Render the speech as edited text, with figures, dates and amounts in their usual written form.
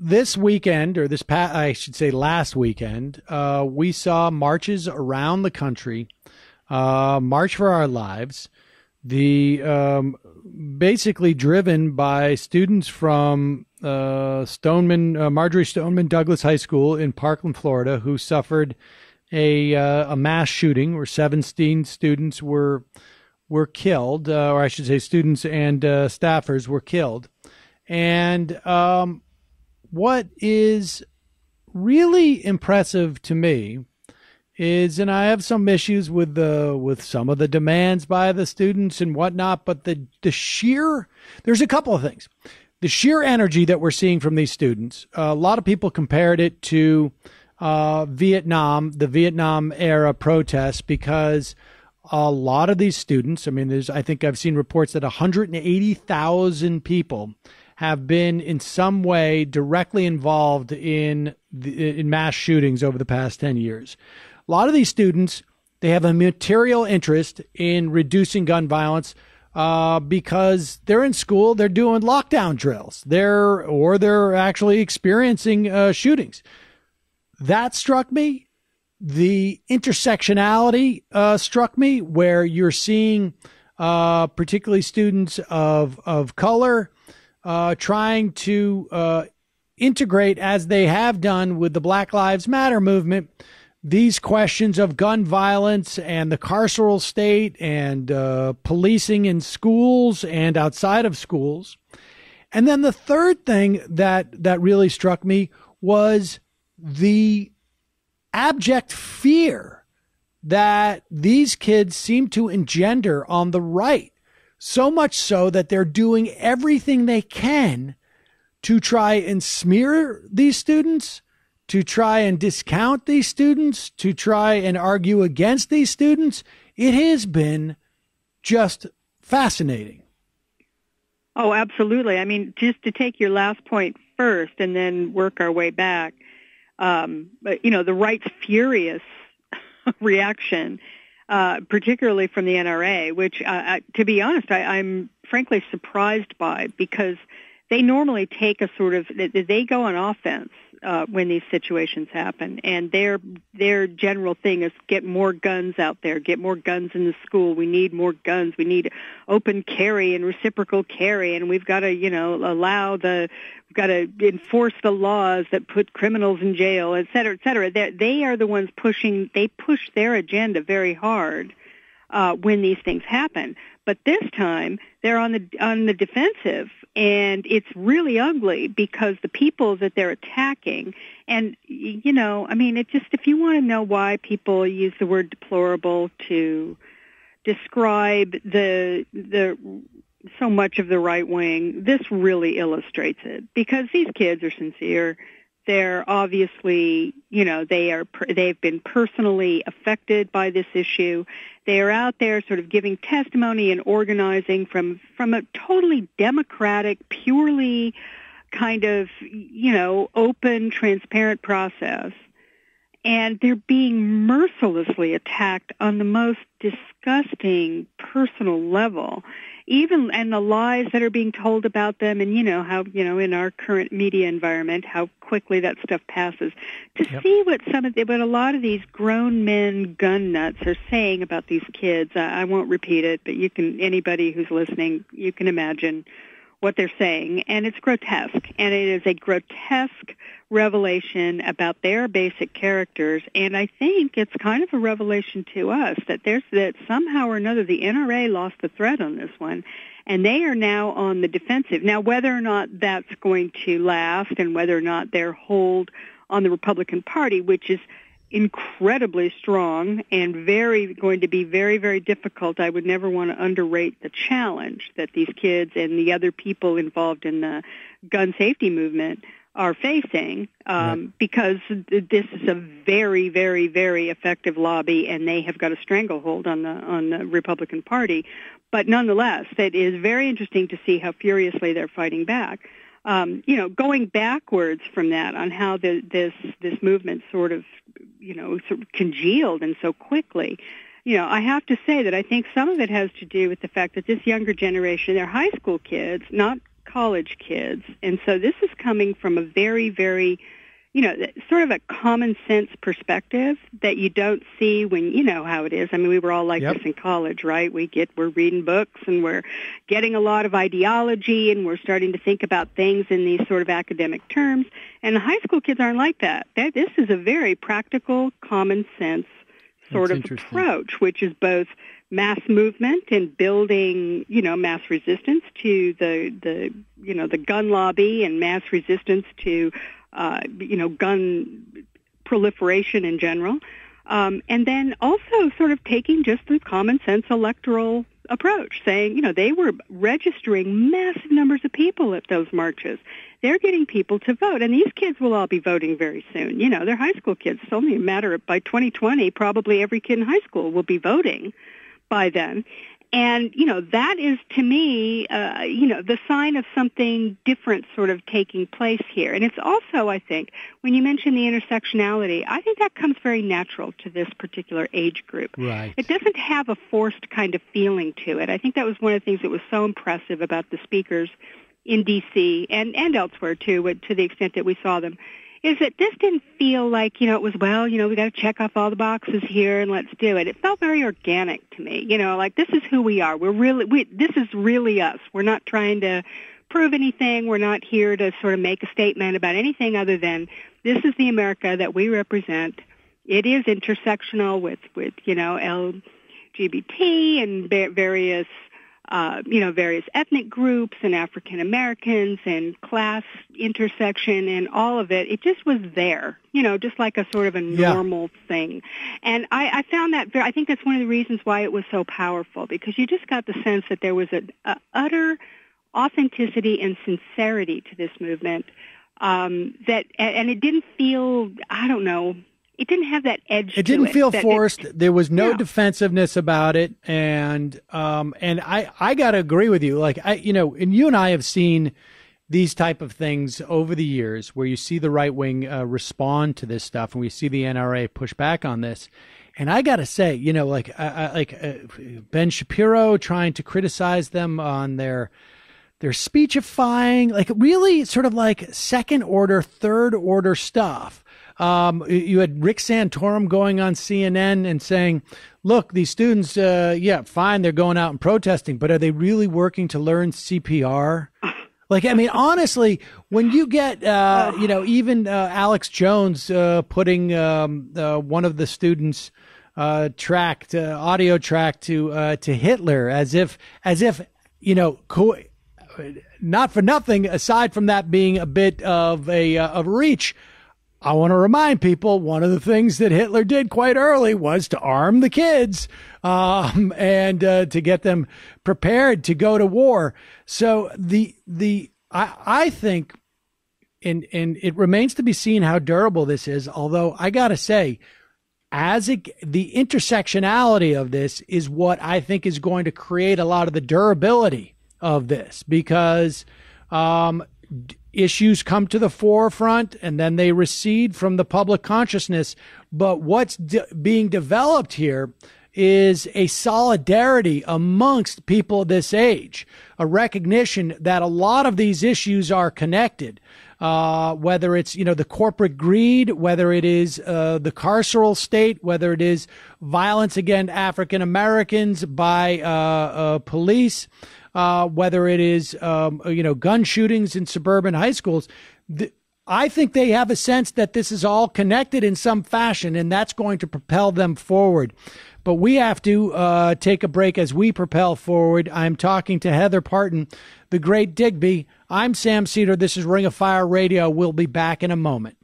this weekend, or I should say last weekend, we saw marches around the country, March for Our Lives, basically driven by students from Marjory Stoneman Douglas High School in Parkland, Florida, who suffered a mass shooting where 17 students were killed, or I should say students and staffers were killed. And what is really impressive to me is, and I have some issues with some of the demands by the students and whatnot, but there's a couple of things. The sheer energy that we're seeing from these students, a lot of people compared it to the Vietnam era protests, because a lot of these students, I think I've seen reports that 180,000 people have been in some way directly involved in mass shootings over the past 10 years. A lot of these students, they have a material interest in reducing gun violence because they're in school, they're doing lockdown drills, they're actually experiencing shootings. That struck me. The intersectionality struck me, where you're seeing particularly students of color trying to integrate, as they have done with the Black Lives Matter movement, these questions of gun violence and the carceral state and policing in schools and outside of schools. And then the third thing that really struck me was the abject fear that these kids seem to engender on the right, so much so that they're doing everything they can to try and smear these students, to try and discount these students, to try and argue against these students. It has been just fascinating. Oh, absolutely. Just to take your last point first and then work our way back, the right's furious reaction, particularly from the NRA, which, to be honest, I'm frankly surprised by, because they normally take they go on offense when these situations happen, and their general thing is get more guns out there, get more guns in the school. We need more guns. We need open carry and reciprocal carry, and we've got to, we've got to enforce the laws that put criminals in jail, et cetera, et cetera. They are the ones they push their agenda very hard when these things happen. But this time they're on the defensive, and it's really ugly, because the people that they're attacking, and if you want to know why people use the word deplorable to describe the so much of the right wing, this really illustrates it, because these kids are sincere. They're obviously, they've been personally affected by this issue. They are out there sort of giving testimony and organizing from a totally democratic, purely kind of, open, transparent process. And they're being mercilessly attacked on the most disgusting personal level. And the lies that are being told about them, and how in our current media environment, how quickly that stuff passes. To see what a lot of these grown men gun nuts are saying about these kids, I won't repeat it, but anybody who's listening, you can imagine what they're saying, and it's grotesque, and it is a grotesque revelation about their basic characters, and I think it's kind of a revelation to us that somehow or another the NRA lost the thread on this one, and they are now on the defensive. Now, whether or not that's going to last, and whether or not their hold on the Republican Party, which is incredibly strong and going to be very, very difficult. I would never want to underrate the challenge that these kids and the other people involved in the gun safety movement are facing, because this is a very, very, very effective lobby, and they have got a stranglehold on the Republican Party. But nonetheless, it is very interesting to see how furiously they're fighting back. Going backwards from that on how this movement sort of congealed and so quickly. I have to say that I think some of it has to do with the fact that this younger generation, they're high school kids, not college kids. And so this is coming from a very, very, sort of a common sense perspective that you don't see when, you know how it is. I mean, we were all like this in college, right? We're reading books and we're getting a lot of ideology and we're starting to think about things in these sort of academic terms. And the high school kids aren't like that. This is a very practical, common sense sort of approach, which is both mass movement and building, mass resistance to the gun lobby and mass resistance to gun proliferation in general. And then also sort of taking just the common sense electoral approach, saying, they were registering massive numbers of people at those marches. They're getting people to vote, and these kids will all be voting very soon. They're high school kids. It's only a matter of, by 2020, probably every kid in high school will be voting by then. And, that is, to me, the sign of something different sort of taking place here. And it's also, I think, when you mention the intersectionality, I think that comes very natural to this particular age group. Right. It doesn't have a forced kind of feeling to it. I think that was one of the things that was so impressive about the speakers in D.C. and elsewhere, too, to the extent that we saw them, is that this didn't feel like, it was, we got to check off all the boxes here and let's do it. It felt very organic to me, like this is who we are. This is really us. We're not trying to prove anything. We're not here to sort of make a statement about anything other than this is the America that we represent. It is intersectional with LGBT and various various ethnic groups and African Americans and class intersection and all of it. It just was there, just like a sort of a normal thing. And I found that I think that's one of the reasons why it was so powerful, because you just got the sense that there was an utter authenticity and sincerity to this movement, and it didn't feel, it didn't have that edge to it. It didn't feel forced. There was no defensiveness about it. And I got to agree with you. Like, and you and I have seen these type of things over the years where you see the right wing respond to this stuff, and we see the NRA push back on this. And I got to say, Ben Shapiro trying to criticize them on their speechifying, like really sort of like second order, third order stuff. You had Rick Santorum going on CNN and saying, look, these students, fine, they're going out and protesting, but are they really working to learn CPR? Like, I mean, honestly, when you get, even Alex Jones putting one of the students' audio track to Hitler as if not for nothing, aside from that being a bit of a reach, I want to remind people one of the things that Hitler did quite early was to arm the kids and to get them prepared to go to war. So I think, and it remains to be seen how durable this is. Although I got to say, the intersectionality of this is what I think is going to create a lot of the durability of this, because issues come to the forefront and then they recede from the public consciousness. But what's being developed here is a solidarity amongst people of this age, a recognition that a lot of these issues are connected, whether it's, the corporate greed, whether it is the carceral state, whether it is violence against African Americans by police, whether it is, gun shootings in suburban high schools. I think they have a sense that this is all connected in some fashion, and that's going to propel them forward. But we have to take a break as we propel forward. I'm talking to Heather Parton, the great Digby. I'm Sam Seder. This is Ring of Fire Radio. We'll be back in a moment.